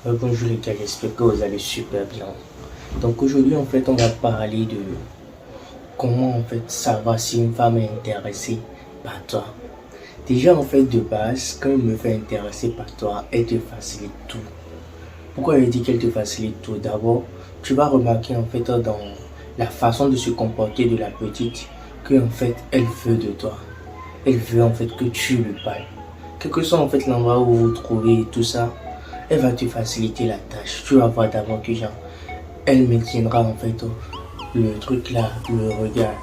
Bonjour les gars, j'espère que vous allez super bien. Donc aujourd'hui en fait on va parler de comment en fait savoir si une femme est intéressée par toi. Déjà en fait de base, quand elle me fait intéresser par toi, elle te facilite tout. Pourquoi elle dit qu'elle te facilite tout? D'abord, tu vas remarquer en fait dans la façon de se comporter de la petite que en fait elle veut de toi. Elle veut en fait que tu lui parles. Quel que soit en fait l'endroit où vous vous trouvez et tout ça, elle va te faciliter la tâche. Tu vas voir d'abord que genre, elle maintiendra en fait le truc là, le regard.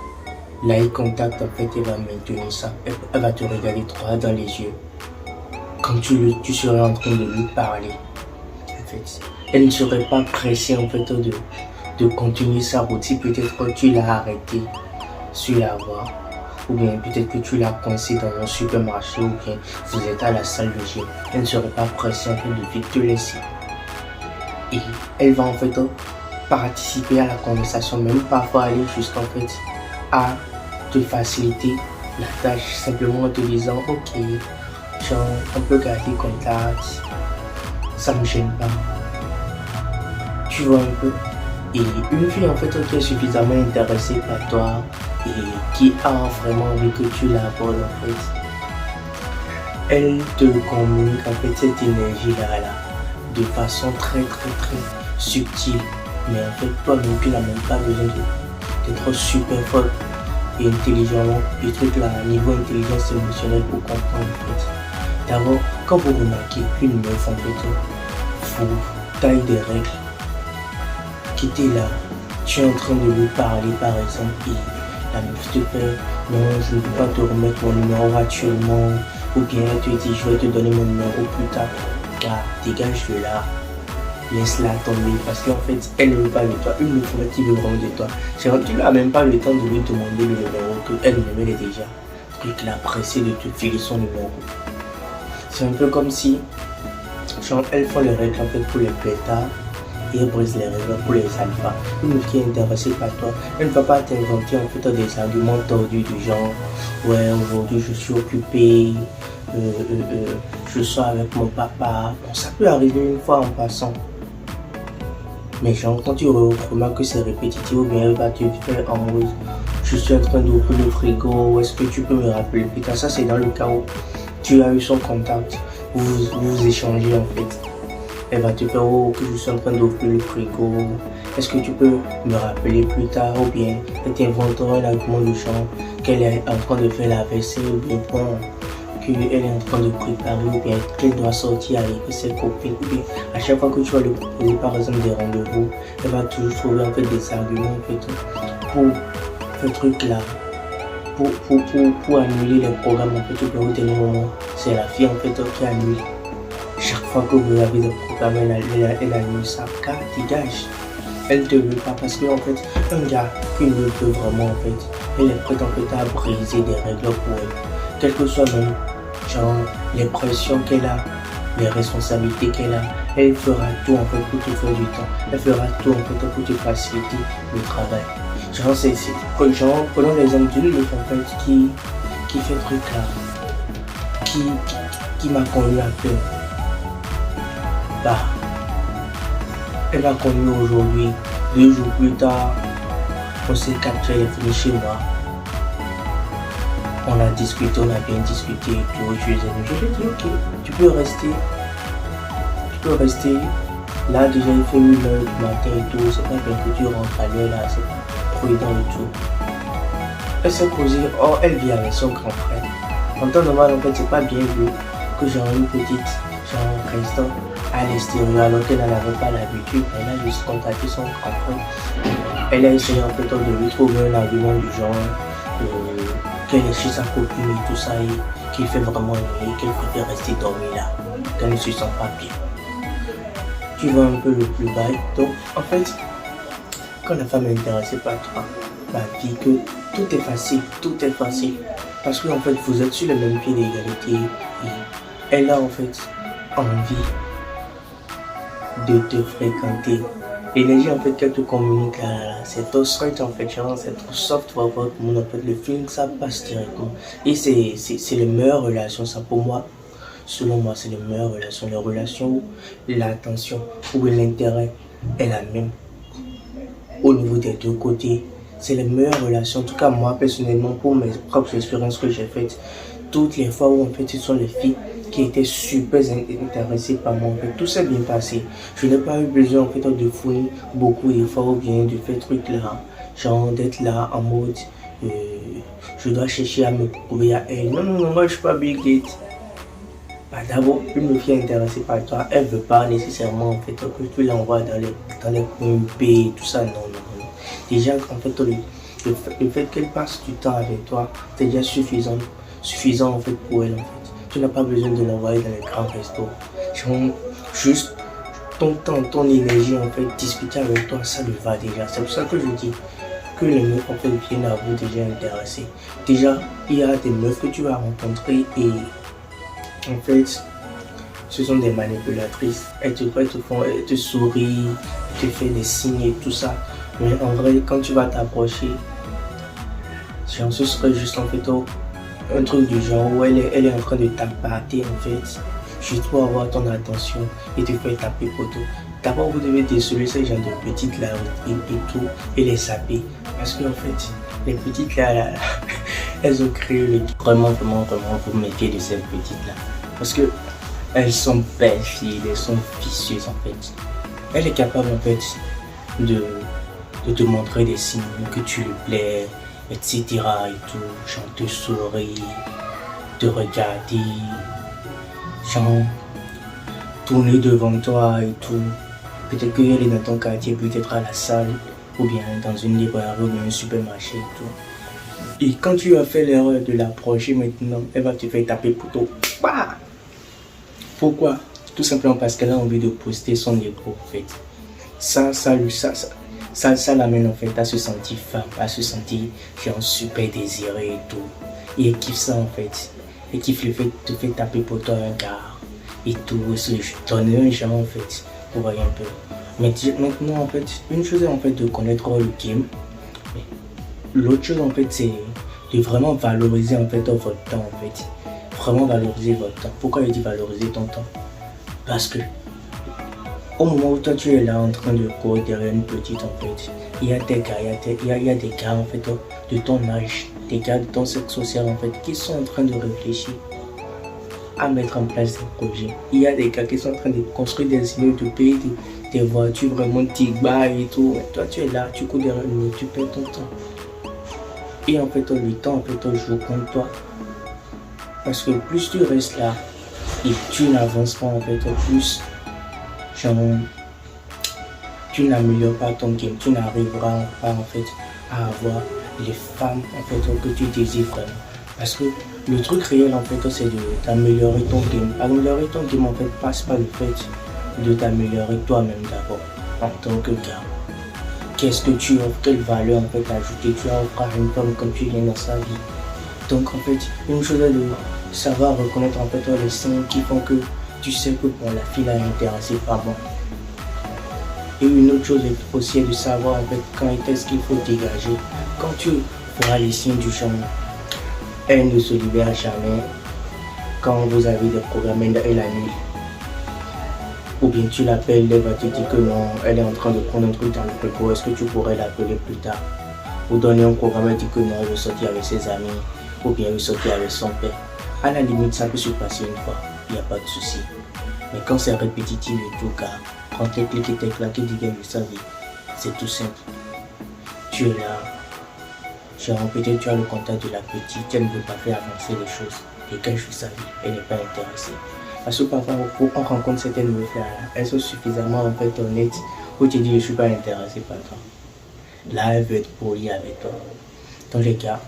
L'eye contact en fait, elle va maintenir ça. Elle va te regarder droit dans les yeux. Comme tu serais en train de lui parler. En fait, elle ne serait pas pressée en fait de continuer sa routine. Peut-être que tu l'as arrêté sur la voie. Ou bien peut-être que tu l'as coincé dans un supermarché ou bien vous êtes à la salle de gym. Elle ne serait pas pressée en fait de vite te laisser. Et elle va en fait participer à la conversation, même parfois aller jusqu'en fait à te faciliter la tâche simplement en te disant ok, genre, on peut garder contact, ça me gêne pas. Tu vois un peu. Et une fille en fait qui est suffisamment intéressée par toi et qui a vraiment envie que tu l'abordes en fait, elle te communique en fait cette énergie là de façon très subtile. Mais en fait toi-même tu n'as même pas besoin d'être super fort et intelligent. Le truc là, niveau intelligence émotionnelle pour comprendre en fait. D'abord, quand vous remarquez qu'une meuf en fait vous taille des règles, qui était là, tu es en train de lui parler par exemple et la meuf te fait non, je ne peux pas te remettre mon numéro actuellement, ou bien elle te dit je vais te donner mon numéro plus tard. Car dégage de là, laisse-la tomber parce qu'en fait elle ne veut pas de toi, une meuf qui veut vraiment de toi. Tu n'as même pas le temps de lui demander le numéro que elle ne met déjà. Truc là pressé de te filer son numéro. C'est un peu comme si genre, elles font les règles en fait pour les bêtas et elle brise les règles pour les alphas. Une meuf qui est intéressée par toi, elle ne va pas t'inventer en fait des arguments tordus du genre ouais aujourd'hui je suis occupé, je sors avec mon papa. Bon, ça peut arriver une fois en passant. Mais genre quand tu remarques que c'est répétitif ou bien elle va te faire en mode je suis en train d'ouvrir le frigo, est-ce que tu peux me rappeler plus tard? Ça c'est dans le cas où tu as eu son contact, vous échangez en fait. Elle va te faire oh que je suis en train d'ouvrir le frigo, est-ce que tu peux me rappeler plus tard? Ou bien elle t'inventera un argument du genre qu'elle est en train de faire la vaisselle ou bien bon, qu'elle est en train de préparer ou bien qu'elle doit sortir avec ses copines ou bien à chaque fois que tu vas lui proposer par exemple des rendez-vous, elle va toujours trouver en fait des arguments en fait pour ce truc là, pour annuler les programmes en fait au dernier moment. C'est la fille en fait qui annule. Chaque fois que vous avez des programmes, elle annule ça. Car dégage. Elle ne te veut pas parce que en fait, un gars qui ne veut vraiment en fait, elle est prête en fait à briser des règles pour elle. Quel que soit même genre les pressions qu'elle a, les responsabilités qu'elle a, elle fera tout en fait pour te faire du temps. Elle fera tout en fait pour te faciliter le travail. Genre c'est genre prenons l'exemple d'une meuf en fait qui fait truc là, qui m'a connu à peur. Bah, elle m'a connu aujourd'hui, 2 jours plus tard, on s'est capté, elle est venue chez moi. On a discuté, on a bien discuté et tout. Je lui ai dit ok, tu peux rester. Là déjà il fait 1h du matin et tout, c'est pas bien que tu rentres à l'heure là, c'est pas prudent et tout. Elle s'est posée, oh elle vit avec son grand frère. En temps normal en fait c'est pas bien vu que genre une petite, genre restant à l'extérieur alors qu'elle n'en avait pas l'habitude. Elle a juste contacté son grand frère. Elle a essayé en fait de lui trouver un argument du genre qu'elle est chez sa copine et tout ça et qu'il fait vraiment nuit, qu'elle préfère rester dormir là, qu'elle ne se sent pas bien. Tu vois un peu le plus bas. Donc en fait, quand la femme est intéressée par toi, bah dit que tout est facile. Parce que en fait vous êtes sur le même pied d'égalité et elle a en fait envie de te fréquenter. L'énergie en fait qu'elle te communique là, c'est trop straight en fait, genre c'est trop soft pour votre monde en fait, le feeling ça passe directement. Et c'est les meilleures relations ça pour moi. selon moi, c'est les meilleures relations. Les relations où l'attention, où l'intérêt est la même au niveau des deux côtés. C'est les meilleures relations. En tout cas, moi, personnellement, pour mes propres expériences que j'ai faites, toutes les fois où, en fait, ce sont les filles qui étaient super intéressées par moi, en fait, tout s'est bien passé. Je n'ai pas eu besoin, en fait, de fournir beaucoup d'efforts ou bien de faire trucs là. Genre, d'être là en mode, je dois chercher à me prouver à elle. Non, non, non, moi, je suis pas Bill Gates. Bah, d'abord, une fille intéressée par toi, elle veut pas nécessairement, en fait, que tu l'envoies dans les coins et tout ça. Non, non, non. Déjà, en fait, le fait qu'elle passe du temps avec toi, c'est déjà suffisant en fait pour elle, en fait. Tu n'as pas besoin de l'envoyer dans les grands restos. Genre, juste ton temps, ton énergie, en fait, discuter avec toi, ça lui va déjà. C'est pour ça que je dis que les meufs, en fait, viennent à vous déjà intéressés. Déjà, il y a des meufs que tu vas rencontrer et en fait, ce sont des manipulatrices. Elles te sourient, elles te font des signes et tout ça. Mais en vrai, quand tu vas t'approcher, ce serait juste en fait un truc du genre où elle est en train de t'appâter en fait, juste pour avoir ton attention et te faire taper poteau. D'abord, vous devez déceler ces gens de petites là et tout et les saper. Parce que en fait, les petites là, elles ont créé le... Vraiment, vous méfiez de ces petites là. Parce que elles sont belles filles, elles sont vicieuses en fait. Elle est capable en fait de te montrer des signes que tu lui plais, etc. et tout, genre te sourire, te regarder, genre tourner devant toi et tout. Peut-être qu'elle est dans ton quartier, peut-être à la salle, ou bien dans une librairie, ou bien un supermarché et tout. Et quand tu as fait l'erreur de l'approcher maintenant, elle va te faire taper poteau. Bah! Pourquoi? Tout simplement parce qu'elle a envie de poster son ego en fait. Ça l'amène en fait à se sentir femme, à se sentir genre super désirée et tout. Et elle kiffe ça en fait. Elle kiffe le fait de te faire taper pour toi un gars et tout. Je donne un genre en fait. Vous voyez un peu. Mais maintenant en fait, une chose est en fait de connaître le game. L'autre chose en fait c'est de vraiment valoriser en fait votre temps en fait. Vraiment valoriser votre temps. Pourquoi je dis valoriser ton temps? Parce que au moment où toi tu es là en train de courir derrière une petite en fait, il y a des gars, il y a des gars en fait de ton âge, des gars de ton sexe social en fait, qui sont en train de réfléchir à mettre en place des projets. Il y a des gars qui sont en train de construire des immeubles, de payer des voitures vraiment tigba et tout. Et toi tu es là, tu cours derrière une tu perds ton temps. Et en fait le temps en fait joue contre toi. Parce que plus tu restes là et tu n'avances pas en fait, plus genre, tu n'améliores pas ton game, tu n'arriveras pas en fait à avoir les femmes en fait que tu désires vraiment. Parce que le truc réel en fait c'est d'améliorer ton game. Améliorer ton game en fait passe par le fait de t'améliorer toi-même d'abord en tant que gars. Qu'est-ce que tu offres, quelle valeur en fait ajoutée tu offres à une femme quand tu viens dans sa vie. Donc en fait, une chose est de savoir reconnaître en fait les signes qui font que tu sais que bon, la fille est intéressée par moi. Et une autre chose aussi est de savoir en fait quand est-ce qu'il faut dégager. Quand tu feras les signes du genre, elle ne se libère jamais. Quand vous avez des programmes et la nuit, ou bien tu l'appelles, elle va te dire que non, elle est en train de prendre un truc dans le frigo, est-ce que tu pourrais l'appeler plus tard? Ou donner un programme, elle dit que non, elle veut sortir avec ses amis, ou bien elle veut sortir avec son père. À la limite, ça peut se passer une fois, il n'y a pas de souci. Mais quand c'est répétitif et tout, car quand t'es cliqué, t'es claqué du game de sa vie, c'est tout simple. Tu es là, genre peut-être tu as le contact de la petite, elle ne veut pas faire avancer les choses. Et quand je fais sa vie, elle n'est pas intéressée. Parce que parfois, on rencontre certaines meufs là, elles sont suffisamment en fait honnêtes pour te dire je ne suis pas intéressé par toi. Là, elle veut être polie avec toi. Donc les gars,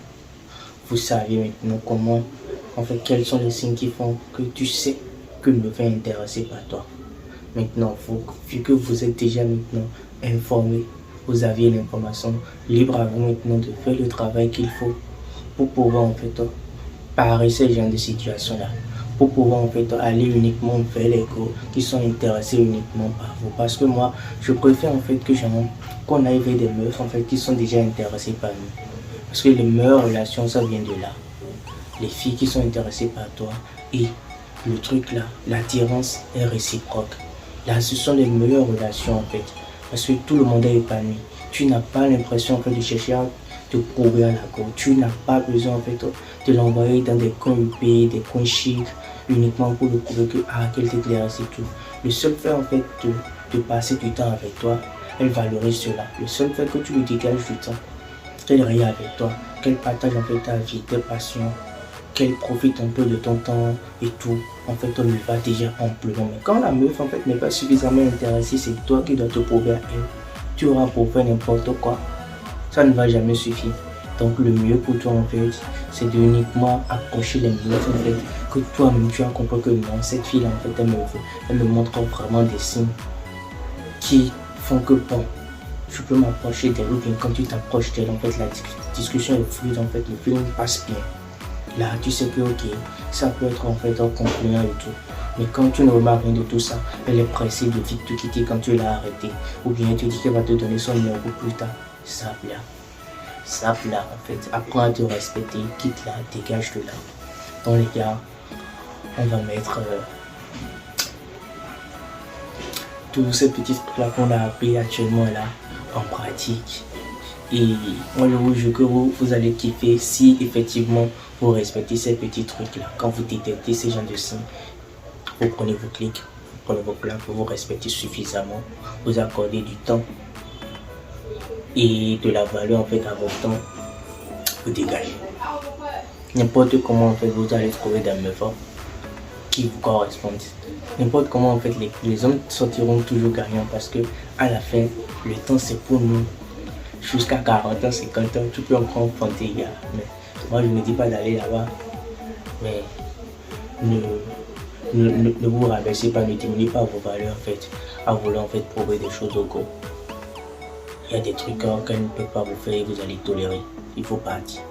vous savez maintenant comment, en fait, quels sont les signes qui font que tu sais que me fait intéresser par toi. Maintenant, vu que vous êtes déjà maintenant informé, vous aviez l'information, libre à vous maintenant de faire le travail qu'il faut pour pouvoir en fait parer ce genre de situation là, pour pouvoir en fait aller uniquement vers les gars qui sont intéressés uniquement par vous. Parce que moi, je préfère en fait que qu'on aille vers des meufs en fait qui sont déjà intéressées par nous. Parce que les meilleures relations, ça vient de là. Les filles qui sont intéressées par toi et le truc là, l'attirance est réciproque. Là, ce sont les meilleures relations en fait. Parce que tout le monde est épanoui. Tu n'as pas l'impression en fait de chercher à te prouver à la cour. Tu n'as pas besoin en fait de l'envoyer dans des coins huppés, des coins chics, uniquement pour le prouver que qu'elle t'éclaircit et tout. Le seul fait en fait de passer du temps avec toi, elle valorise cela. Le seul fait que tu lui dégages du temps, qu'elle rit avec toi, qu'elle partage en fait ta vie, tes passions, qu'elle profite un peu de ton temps et tout, en fait on lui va déjà amplement. Mais quand la meuf en fait n'est pas suffisamment intéressée, c'est toi qui dois te prouver à elle. Tu auras pour faire n'importe quoi, ça ne va jamais suffire. Donc le mieux pour toi en fait, c'est de uniquement approcher les meufs en fait, que toi-même tu as compris que non, cette fille en fait elle me montre vraiment des signes qui font que bon, je peux m'approcher d'elle, ou bien quand tu t'approches d'elle, en fait la discussion est fluide, en fait le film passe bien. Là tu sais que ok, ça peut être en fait concluant et tout. Mais quand tu ne remarques rien de tout ça, elle est pressée de vite te quitter quand tu l'as arrêté. Ou bien elle te dit qu'elle va te donner son numéro plus tard. Ça là. Ça là en fait. Apprends à te respecter, quitte là, dégage de là. Donc les gars, on va mettre tous ces petits trucs là qu'on a appris actuellement là en pratique. Et moi je vous jure que vous allez kiffer si effectivement vous respectez ces petits trucs là. Quand vous détectez ces gens de signes, vous prenez vos clics, vous prenez vos plaques, vous respectez suffisamment, vous accordez du temps et de la valeur en fait à votre temps, vous dégagez. N'importe comment en fait vous allez trouver des meufs qui vous correspondent. N'importe comment en fait les hommes sortiront toujours gagnants parce que à la fin le temps c'est pour nous. Jusqu'à 40 ans, 50 ans, tu peux encore enfanter, gars. Mais moi je ne dis pas d'aller là-bas. Mais ne vous rabaissez pas, ne diminuez pas vos valeurs en fait, à vouloir en fait prouver des choses au go. Il y a des trucs qu'elle ne peut pas vous faire et vous allez tolérer. Il faut partir.